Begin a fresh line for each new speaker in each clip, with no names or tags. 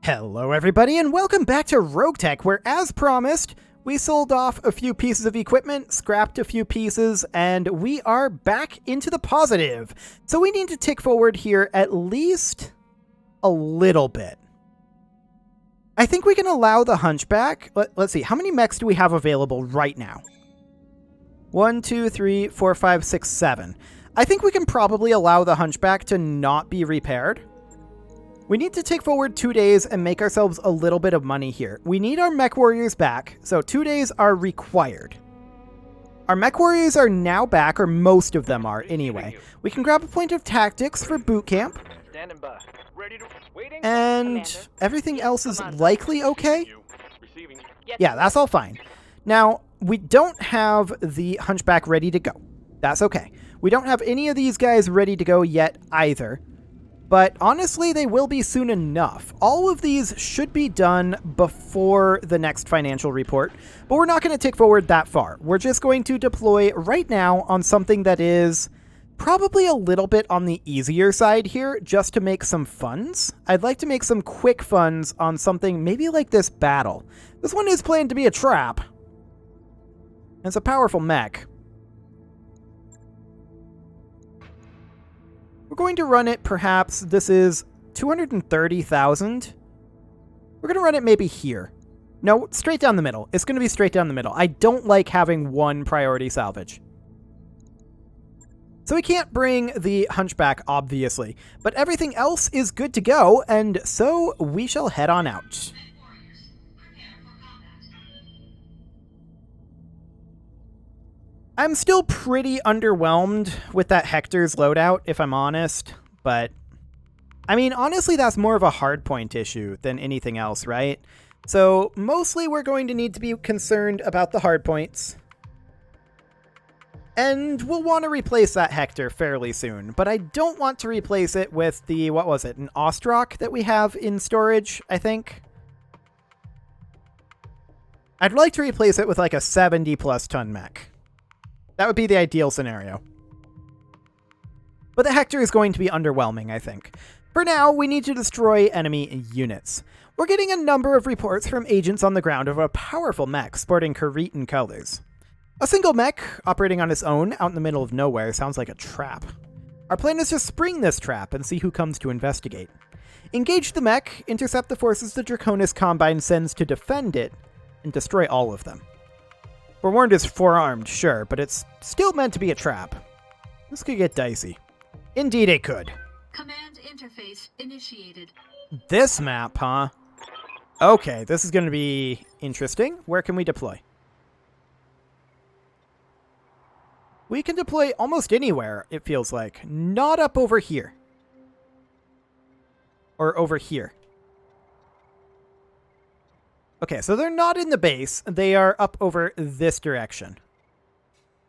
Hello everybody and welcome back to RogueTech, where as promised, we sold off a few pieces of equipment, scrapped a few pieces, and we are back into the positive. So we need to tick forward here at least a little bit. I think we can allow the Hunchback. Let's see, how many mechs do we have available right now? 1, 2, 3, 4, 5, 6, 7. I think we can probably allow the Hunchback to not be repaired. We need to take forward 2 days and make ourselves a little bit of money here. We need our mech warriors back, so 2 days are required. Our mech warriors are now back, or most of them are anyway. We can grab a point of tactics for boot camp. And everything else is likely okay? Yeah, that's all fine. Now, we don't have the Hunchback ready to go. That's okay. We don't have any of these guys ready to go yet either. But honestly, they will be soon enough. All of these should be done before the next financial report, but we're not going to tick forward that far. We're just going to deploy right now on something that is probably a little bit on the easier side here, just to make some funds. I'd like to make some quick funds on something maybe like this battle. This one is planned to be a trap. It's a powerful mech. We're going to run it, perhaps, this is 230,000. We're going to run it maybe here. No, straight down the middle. It's going to be straight down the middle. I don't like having one priority salvage. So we can't bring the Hunchback, obviously, but everything else is good to go, and so we shall head on out. I'm still pretty underwhelmed with that Hector's loadout, if I'm honest, but I mean, honestly, that's more of a hardpoint issue than anything else, right? So mostly we're going to need to be concerned about the hardpoints, and we'll want to replace that Hector fairly soon, but I don't want to replace it with the, what was it, an Ostrock that we have in storage, I think? I'd like to replace it with like a 70+ ton mech. That would be the ideal scenario. But the Hector is going to be underwhelming, I think. For now, we need to destroy enemy units. We're getting a number of reports from agents on the ground of a powerful mech sporting Cretan colors. A single mech, operating on its own, out in the middle of nowhere, sounds like a trap. Our plan is to spring this trap and see who comes to investigate. Engage the mech, intercept the forces the Draconis Combine sends to defend it, and destroy all of them. Forewarned is forearmed, sure, but it's still meant to be a trap. This could get dicey. Indeed it could.
Command interface initiated.
This map, huh? Okay, this is going to be interesting. Where can we deploy? We can deploy almost anywhere, it feels like. Not up over here. Or over here. Okay, so they're not in the base. They are up over this direction.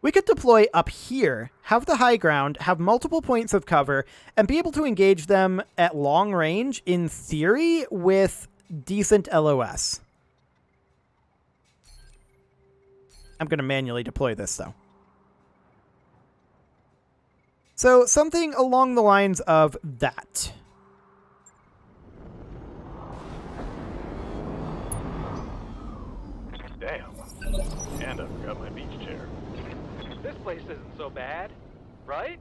We could deploy up here, have the high ground, have multiple points of cover, and be able to engage them at long range, in theory, with decent LOS. I'm going to manually deploy this, though. So something along the lines of that.
Damn. And I forgot my beach chair. This place isn't so bad, right?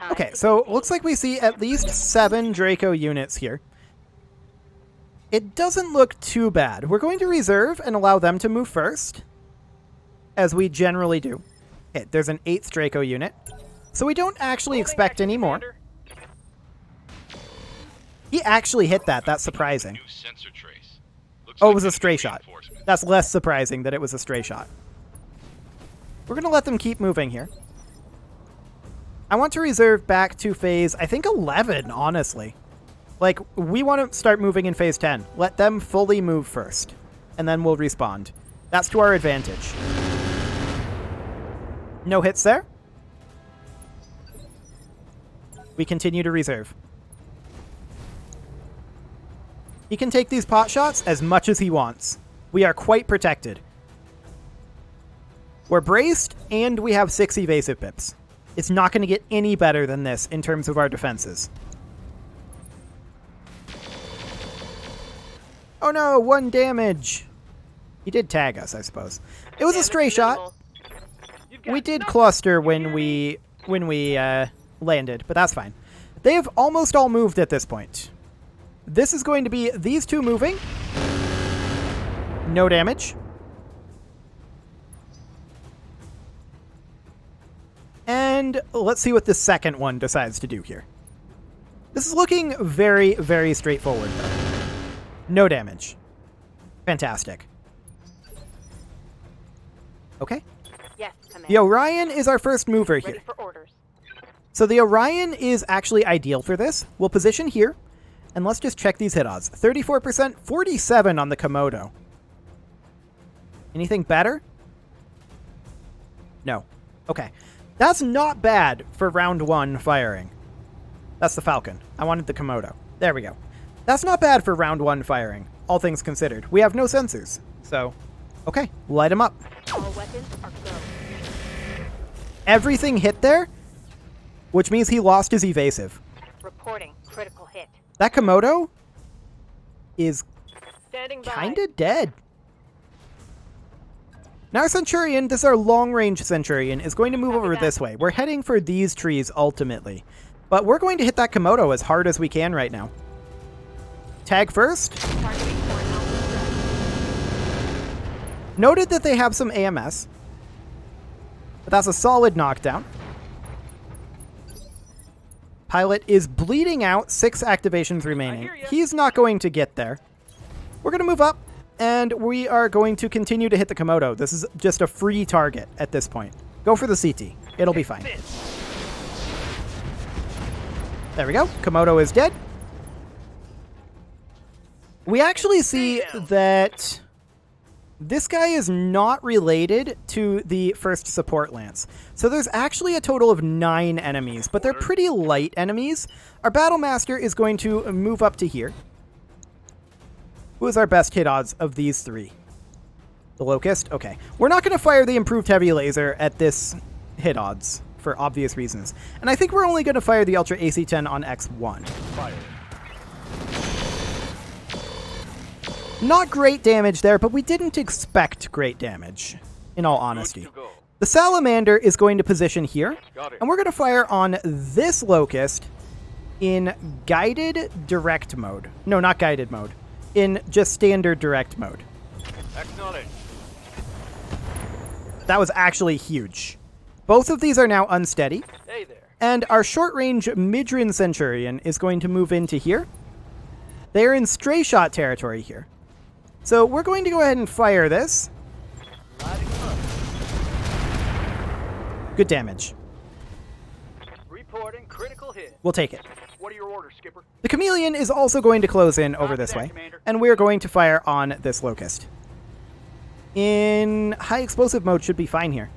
Okay, so looks like we see at least 7 Draco units here. It doesn't look too bad. We're going to reserve and allow them to move first, as we generally do. Okay, there's an 8th Draco unit, so we don't actually expect any more. He actually hit that. That's surprising. Oh, it was a stray shot. That's less surprising that it was a stray shot. We're going to let them keep moving here. I want to reserve back to phase, I think 11, honestly. Like, we want to start moving in phase 10. Let them fully move first, and then we'll respond. That's to our advantage. No hits there. We continue to reserve. He can take these pot shots as much as he wants. We are quite protected. We're braced, and we have 6 evasive pips. It's not going to get any better than this in terms of our defenses. Oh no, 1 damage. He did tag us, I suppose. It was a stray shot. We did cluster when we landed, but that's fine. They have almost all moved at this point. This is going to be these two moving. No damage. And let's see what the second one decides to do here. This is looking very, very straightforward, though. No damage. Fantastic. Okay.
Yes, Commander.
The Orion is our first mover
Ready
here.
for orders.
So the Orion is actually ideal for this. We'll position here, and let's just check these hit odds. 34%, 47 on the Komodo. Anything better? No. Okay. That's not bad for round 1 firing. That's the Falcon. I wanted the Komodo. There we go. That's not bad for round 1 firing, all things considered. We have no sensors, so okay, light them up.
All weapons are go.
Everything hit there, which means he lost his evasive.
Reporting critical hit.
That Komodo is
Standing by.
kinda dead. Now our Centurion, this is our long-range Centurion, is going to move over this way. We're heading for these trees ultimately. But we're going to hit that Komodo as hard as we can right now. Tag first.
Targeting for an alpha strike.
Noted that they have some AMS. But that's a solid knockdown. Pilot is bleeding out, 6 activations remaining. He's not going to get there. We're going to move up, and we are going to continue to hit the Komodo. This is just a free target at this point. Go for the CT. It'll be fine. There we go. Komodo is dead. We actually see that this guy is not related to the first support lance. So there's actually a total of 9 enemies, but they're pretty light enemies. Our Battle Master is going to move up to here. Who is our best hit odds of these 3? The Locust? Okay. We're not going to fire the improved heavy laser at this hit odds for obvious reasons. And I think we're only going to fire the Ultra AC-10 on X1.
Fire.
Not great damage there, but we didn't expect great damage, in all honesty.
Good to go.
The Salamander is going to position here,
Got it.
and we're going to fire on this Locust in guided direct mode. No, not guided mode. In just standard direct mode.
Acknowledge.
That was actually huge. Both of these are now unsteady,
Hey there.
and our short-range Midran Centurion is going to move into here. They're in stray shot territory here. So we're going to go ahead and fire this.
Lighting up.
Good damage.
Reporting critical hit.
We'll take it.
What are your orders, Skipper?
The Chameleon is also going to close in over
Copy
this
that,
way,
Commander.
and we're going to fire on this Locust. In high explosive mode should be fine here.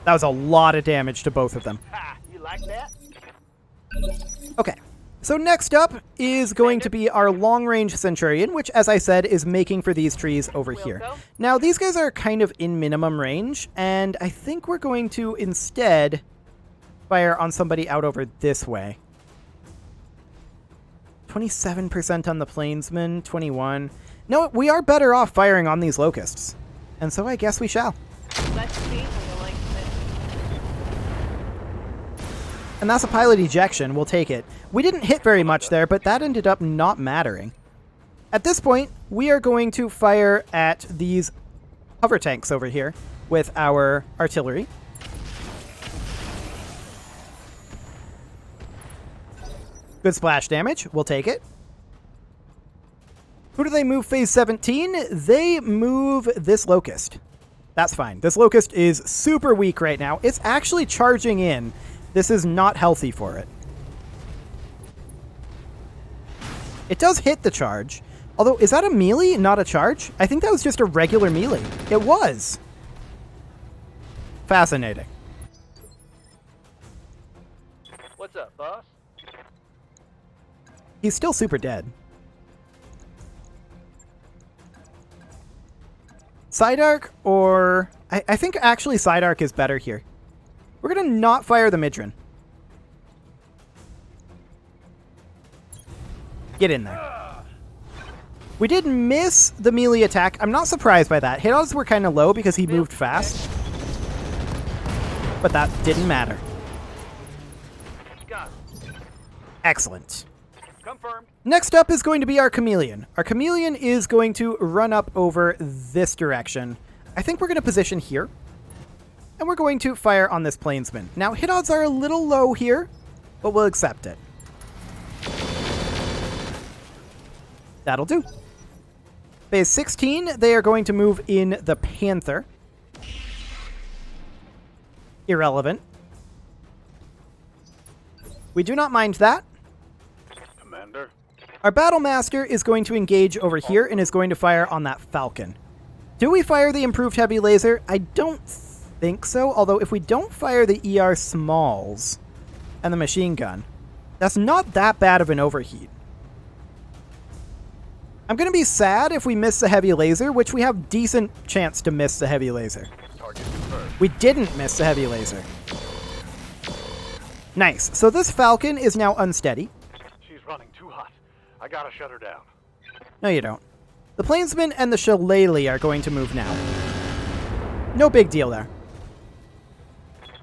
That was a lot of damage to both of them.
Ha! You like that?
Okay, so next up is going to be our long-range Centurion, which, as I said, is making for these trees over here. Now, these guys are kind of in minimum range, and I think we're going to instead fire on somebody out over this way. 27% on the Plainsman, 21. No, we are better off firing on these Locusts, and so I guess we shall.
Let's see how you like this.
And that's a pilot ejection. We'll take it. We didn't hit very much there, but that ended up not mattering. At this point, we are going to fire at these hover tanks over here with our artillery. Good splash damage. We'll take it. Who do they move phase 17? They move this Locust. That's fine. This Locust is super weak right now. It's actually charging in. This is not healthy for it. It does hit the charge. Although, is that a melee, not a charge? I think that was just a regular melee. It was. Fascinating.
What's up, boss?
He's still super dead. Sidearc or... I think actually Sidearc is better here. We're going to not fire the Midran. Get in there. We did miss the melee attack. I'm not surprised by that. Hit odds were kind of low because he moved fast. But that didn't matter. Excellent.
Confirmed.
Next up is going to be our chameleon. Our chameleon is going to run up over this direction. I think we're going to position here. And we're going to fire on this plainsman. Now, hit odds are a little low here, but we'll accept it. That'll do. Phase 16, they are going to move in the Panther. Irrelevant. We do not mind that.
Commander.
Our Battle Master is going to engage over here and is going to fire on that Falcon. Do we fire the improved heavy laser? I don't think so, although if we don't fire the ER Smalls and the machine gun, that's not that bad of an overheat. I'm going to be sad if we miss the heavy laser, which we have decent chance to miss the heavy laser.
Target confirmed.
We didn't miss the heavy laser. Nice. So this Falcon is now unsteady.
She's running too hot. I gotta shut her down.
No, you don't. The Plainsman and the Shillelagh are going to move now. No big deal there.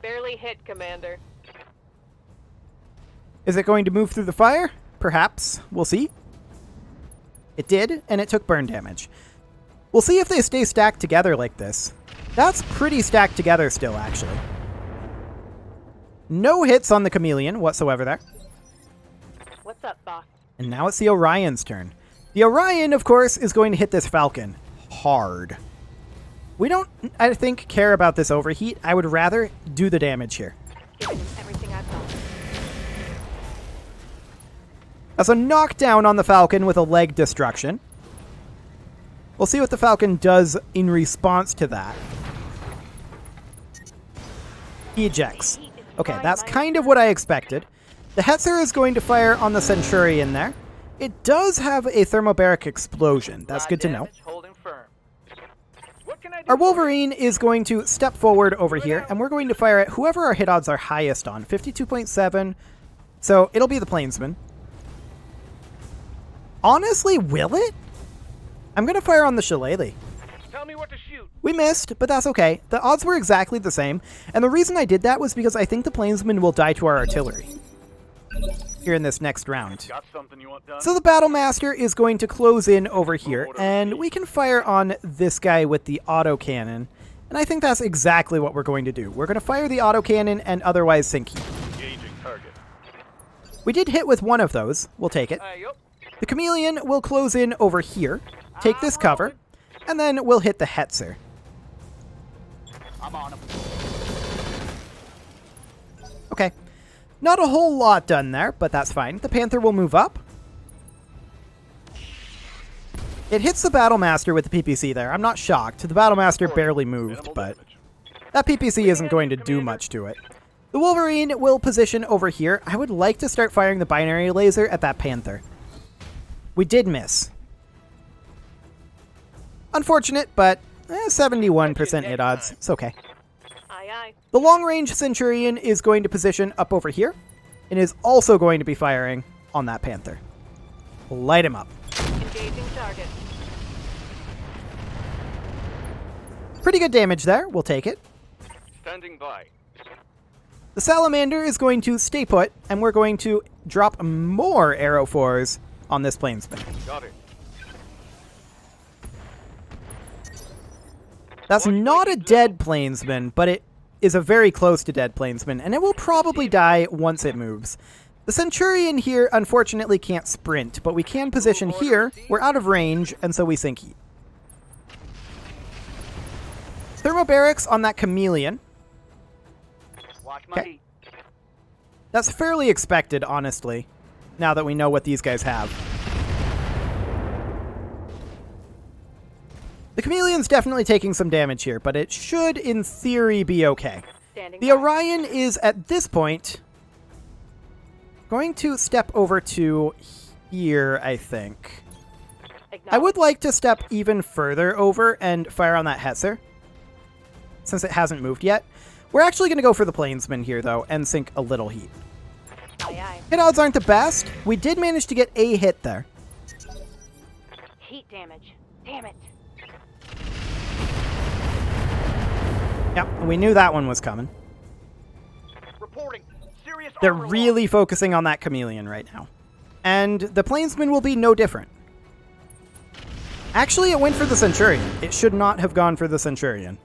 Barely hit, Commander.
Is it going to move through the fire? Perhaps. We'll see. It did, and it took burn damage. We'll see if they stay stacked together like this. That's pretty stacked together still, actually. No hits on the chameleon whatsoever there.
What's up, boss?
And now it's the Orion's turn. The Orion, of course, is going to hit this Falcon hard. We don't, I think, care about this overheat. I would rather do the damage here.
Giving him everything I've got.
That's a knockdown on the Falcon with a leg destruction. We'll see what the Falcon does in response to that. He ejects. Okay, that's kind of what I expected. The Hetzer is going to fire on the Centurion there. It does have a thermobaric explosion. That's good to know.
Holding firm. What can I do
Our
for you?
Wolverine is going to step forward over here, and we're going to fire at whoever our hit odds are highest on. 52.7. So it'll be the Plainsman. Honestly, will it? I'm going to fire on the Shillelagh.
Tell me what to shoot.
We missed, but that's okay. The odds were exactly the same, and the reason I did that was because I think the Plainsman will die to our artillery here in this next round.
Got something you want done?
So the Battle Master is going to close in over here, and we can fire on this guy with the autocannon, and I think that's exactly what we're going to do. We're going to fire the autocannon and otherwise sink heat.
Engaging target.
We did hit with one of those. We'll take it.
Yup.
The Chameleon will close in over here, take this cover, and then we'll hit the Hetzer.
I'm on him.
Okay. Not a whole lot done there, but that's fine. The Panther will move up. It hits the Battle Master with the PPC there. I'm not shocked. The Battle Master barely moved, but that PPC isn't going to do much to it. The Wolverine will position over here. I would like to start firing the binary laser at that Panther. We did miss. Unfortunate, but 71% hit odds. It's okay.
Aye, aye.
The long-range Centurion is going to position up over here and is also going to be firing on that Panther. Light him up.
Engaging target.
Pretty good damage there. We'll take it.
Standing by.
The Salamander is going to stay put, and we're going to drop more Arrow 4s on this Plainsman.
Got it.
That's not a dead Plainsman, but it is a very close to dead Plainsman, and it will probably die once it moves. The Centurion here, unfortunately, can't sprint, but we can position here. We're out of range, and so we sink heat. Thermobarics on that Chameleon.
Watch my
Okay.
heat.
That's fairly expected, honestly, now that we know what these guys have. The Chameleon's definitely taking some damage here, but it should, in theory, be okay.
Standing
The
by.
Orion is, at this point, going to step over to here, I think. I would like to step even further over and fire on that Hetzer, since it hasn't moved yet. We're actually going to go for the Plainsman here, though, and sink a little heat.
Aye, aye.
Hit odds aren't the best. We did manage to get a hit there.
Heat damage. Damn it.
Yep, we knew that one was coming.
Reporting. Serious
They're
armor
really focusing on that chameleon right now. And the plainsman will be no different. Actually, it went for the Centurion. It should not have gone for the Centurion.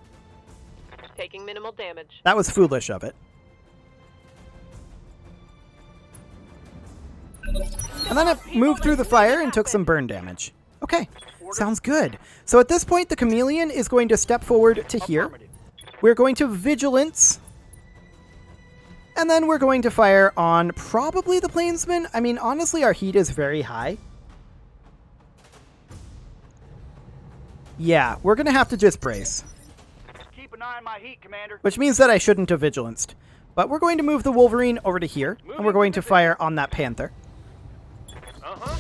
Taking minimal damage.
That was foolish of it. And then it moved through the fire and took some burn damage. Okay, sounds good. So at this point, the chameleon is going to step forward to here. We're going to Vigilance. And then we're going to fire on probably the plainsman. I mean, honestly, our heat is very high. Yeah, we're going to have to just brace.
Keep an eye on my heat, Commander.
Which means that I shouldn't have Vigilanced. But we're going to move the Wolverine over to here. And we're going to fire on that Panther.
Uh-huh.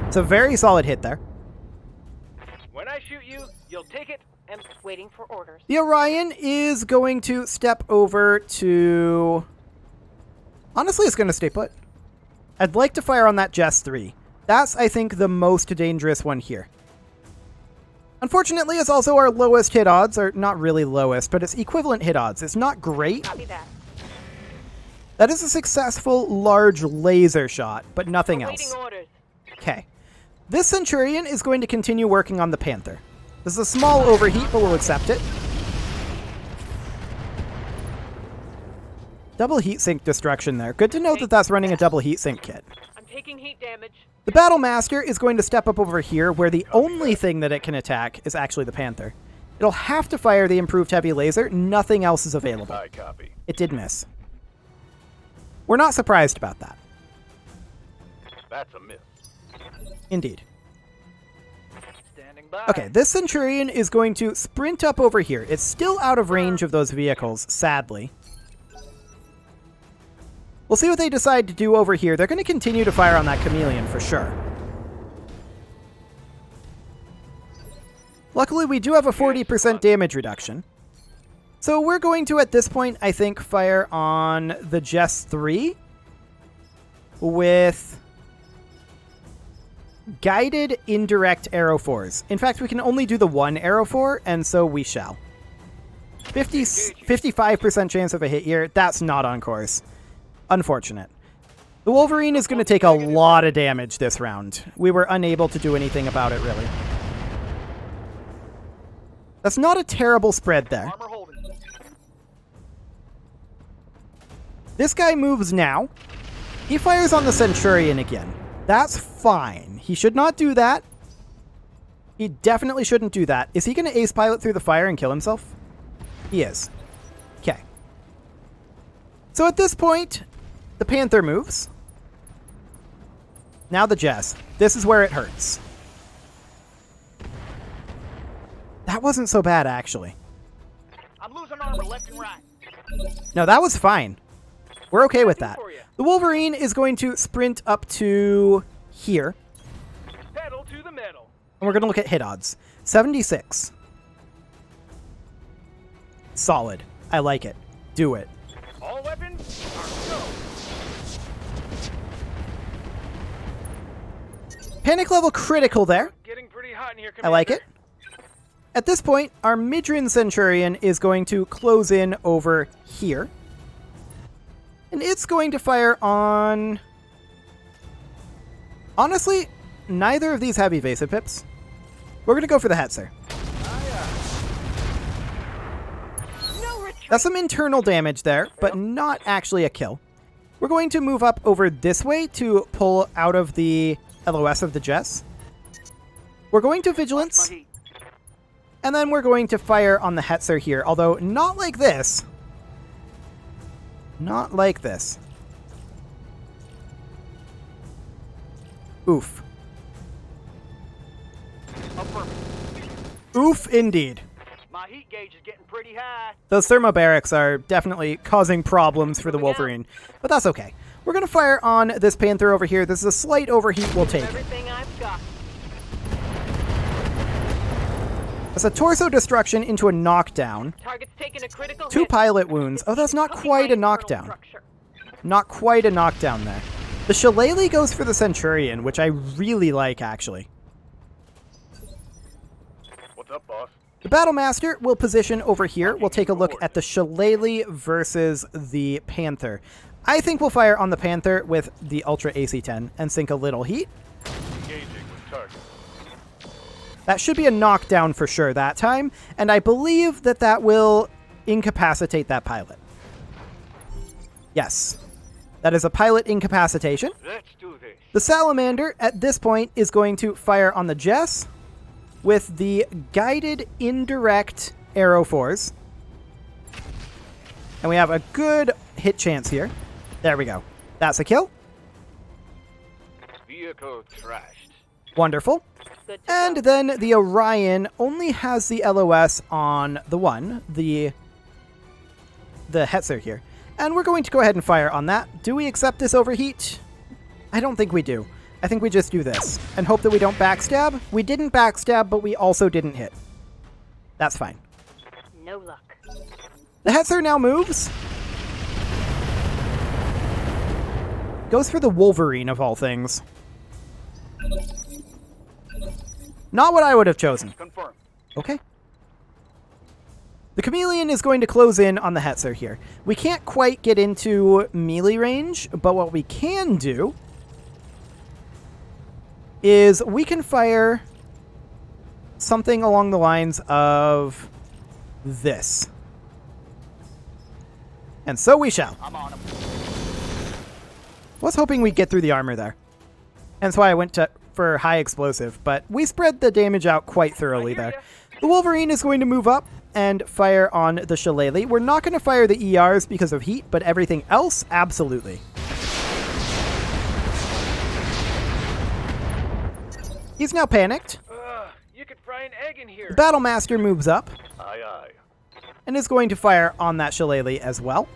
It's a very solid hit there.
When I shoot you, you'll take it and...
Waiting for orders.
The Orion is going to step over to... Honestly, it's going to stay put. I'd like to fire on that Jess 3. That's, I think, the most dangerous one here. Unfortunately, it's also our lowest hit odds, or not really lowest, but it's equivalent hit odds. It's not great.
Copy that.
That is a successful large laser shot, but nothing
Awaiting
else.
orders.
Okay. This Centurion is going to continue working on the Panther. This is a small overheat, but we'll accept it. Double heat sink destruction there. Good to know that that's running a double heat sink kit.
I'm taking heat damage.
The Battle Master is going to step up over here, where the only thing that it can attack is actually the Panther. It'll have to fire the improved heavy laser. Nothing else is available.
I copy.
It did miss. We're not surprised about that.
That's a miss.
Indeed.
Standing by.
Okay, this Centurion is going to sprint up over here. It's still out of range of those vehicles, sadly. We'll see what they decide to do over here. They're going to continue to fire on that chameleon for sure. Luckily, we do have a 40% damage reduction. So we're going to, at this point, I think, fire on the Jess 3 with guided indirect arrow 4s. In fact, we can only do the one arrow 4, and so we shall. 55% chance of a hit here. That's not on course. Unfortunate. The Wolverine is going to take a lot of damage this round. We were unable to do anything about it, really. That's not a terrible spread there.
Armor holding.
This guy moves now. He fires on the Centurion again. That's fine. He should not do that. He definitely shouldn't do that. Is he going to ace pilot through the fire and kill himself? He is. Okay. So at this point, the Panther moves. Now the Jess. This is where it hurts. That wasn't so bad, actually.
I'm losing armor left and right.
No, that was fine. We're okay with that. The Wolverine is going to sprint up to here.
Pedal to the metal.
And we're going to look at hit odds. 76. Solid. I like it. Do it.
All weapons are go.
Panic level critical there.
Getting pretty hot in here,
I
Commander.
like it. At this point, our Midrin Centurion is going to close in over here. And it's going to fire on... Honestly, neither of these have evasive pips. We're going to go for the Hetzer.
No retreat.
That's some internal damage there, but not actually a kill. We're going to move up over this way to pull out of the LOS of the Jess. We're going to Vigilance.
My heat.
And then we're going to fire on the Hetzer here, although not like this. Not like this. Oof.
Affirmative.
Oof, indeed.
My heat gauge is getting pretty high.
Those thermobarics are definitely causing problems for the Wolverine, but that's okay. We're going to fire on this Panther over here. This is a slight overheat. We'll take it.
Everything I've got.
That's a torso destruction into a knockdown.
Target's taken a critical
2
hit.
pilot wounds. Oh, that's not
Hooking
quite
my
a
internal
knockdown.
structure.
Not quite a knockdown there. The Shillelagh goes for the Centurion, which I really like, actually.
What's up, boss?
The Battlemaster will position over here. We'll take a look at the Shillelagh versus the Panther. I think we'll fire on the Panther with the Ultra AC-10 and sink a little heat.
Engaging with target.
That should be a knockdown for sure that time, and I believe that that will incapacitate that pilot. Yes. That is a pilot incapacitation.
Let's do this.
The Salamander, at this point, is going to fire on the Jess with the guided indirect arrow 4s. And we have a good hit chance here. There we go. That's a kill.
Vehicle trashed.
Wonderful.
Good to
And
go.
then the Orion only has the LOS on the one, the Hetzer here. And we're going to go ahead and fire on that. Do we accept this overheat? I don't think we do. I think we just do this and hope that we don't backstab. We didn't backstab, but we also didn't hit. That's fine.
No luck.
The Hetzer now moves. Goes for the Wolverine of all things. Not what I would have chosen.
Confirmed.
Okay. The Chameleon is going to close in on the Hetzer here. We can't quite get into melee range, but what we can do is we can fire something along the lines of this. And so we shall.
I'm on him.
Was hoping we'd get through the armor there. Hence why I went for high explosive, but we spread the damage out quite thoroughly there. The Wolverine is going to move up and fire on the Shillelagh. We're not going to fire the ERs because of heat, but everything else, absolutely. He's now panicked.
You could fry an egg in here.
The Battlemaster moves up
Aye, aye.
and is going to fire on that Shillelagh as well.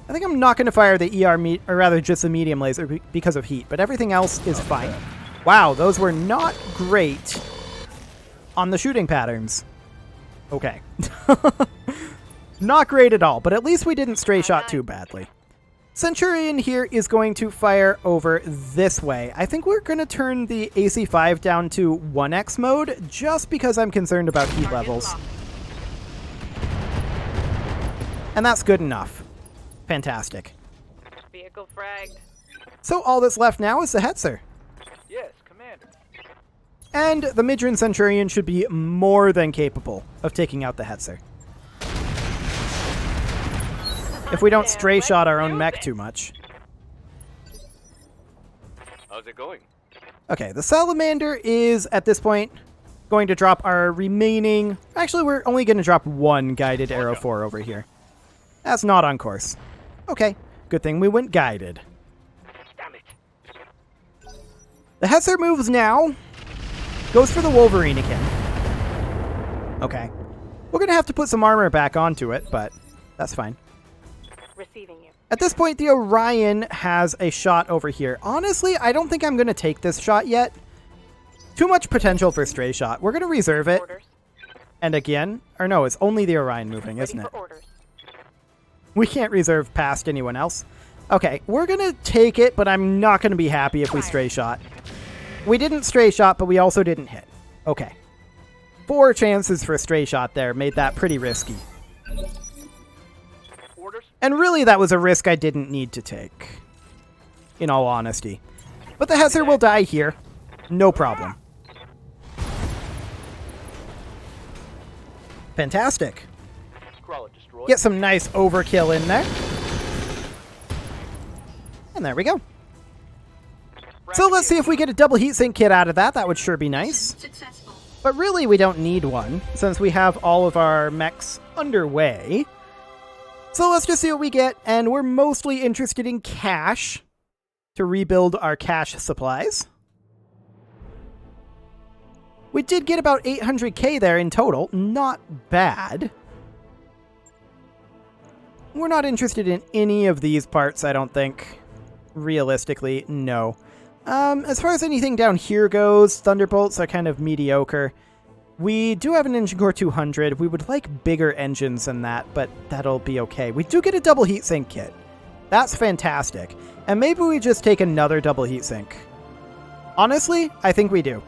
I think I'm not going to fire the ER, or rather just the medium laser because of heat, but everything else is fine. Wow, those were not great on the shooting patterns. Okay. Not great at all, but at least we didn't stray shot too badly. Centurion here is going to fire over this way. I think we're going to turn the AC-5 down to 1x mode just because I'm concerned about heat levels. And that's good enough. Fantastic.
Vehicle fragged.
So all that's left now is the Hetzer.
Yes, Commander.
And the Midran Centurion should be more than capable of taking out the Hetzer. If we don't stray shot our own mech too much.
How's it going?
Okay, the Salamander is, at this point, going to drop our remaining... Actually, we're only going to drop one guided arrow 4 over here. That's not on course. Okay, good thing we went guided.
Damn it.
The Hetzer moves now. Goes for the Wolverine again. Okay. We're going to have to put some armor back onto it, but that's fine.
Receiving you.
At this point, the Orion has a shot over here. Honestly, I don't think I'm going to take this shot yet. Too much potential for stray shot. We're going to reserve it.
Orders.
And again, or no, it's only the Orion moving, isn't
Ready
it?
for orders.
We can't reserve past anyone else. Okay, we're going to take it, but I'm not going to be happy if we stray shot. We didn't stray shot, but we also didn't hit. Okay. 4 chances for a stray shot there made that pretty risky.
Orders?
And really, that was a risk I didn't need to take, in all honesty. But the Hetzer will die here. No problem. Fantastic.
Crawler destroyed.
Get some nice overkill in there. And there we go. So let's see if we get a double heatsink kit out of that. That would sure be nice.
Successful.
But really, we don't need one, since we have all of our mechs underway. So let's just see what we get, and we're mostly interested in cash to rebuild our cash supplies. We did get about 800k there in total. Not bad. We're not interested in any of these parts, I don't think. Realistically, no. As far as anything down here goes, Thunderbolts are kind of mediocre. We do have an engine core 200. We would like bigger engines than that, but that'll be okay. We do get a double heatsink kit. That's fantastic. And maybe we just take another double heatsink. Honestly, I think we do.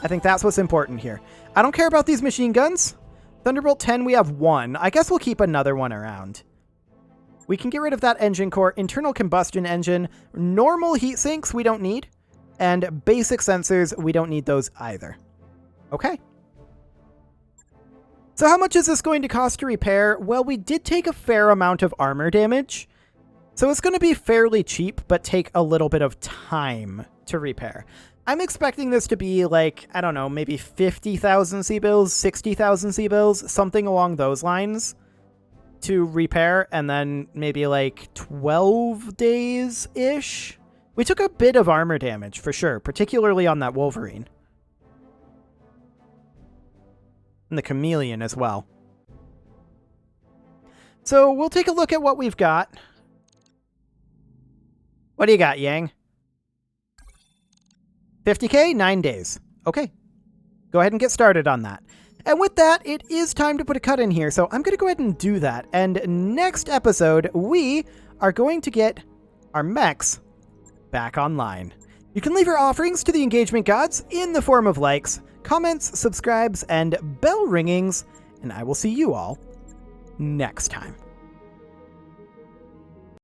I think that's what's important here. I don't care about these machine guns. Thunderbolt 10, we have one. I guess we'll keep another one around. We can get rid of that engine core. Internal combustion engine. Normal heat sinks we don't need. And basic sensors, we don't need those either. Okay. So how much is this going to cost to repair? Well, we did take a fair amount of armor damage. So it's going to be fairly cheap, but take a little bit of time to repair. I'm expecting this to be like, I don't know, maybe 50,000 C-bills, 60,000 C-bills, something along those lines to repair, and then maybe like 12 days-ish. We took a bit of armor damage, for sure, particularly on that Wolverine. And the Chameleon as well. So we'll take a look at what we've got. What do you got, Yang? 50K, 9 days. Okay. Go ahead and get started on that. And with that, it is time to put a cut in here, so I'm going to go ahead and do that. And next episode, we are going to get our mechs back online. You can leave your offerings to the engagement gods in the form of likes, comments, subscribes, and bell ringings, and I will see you all next time.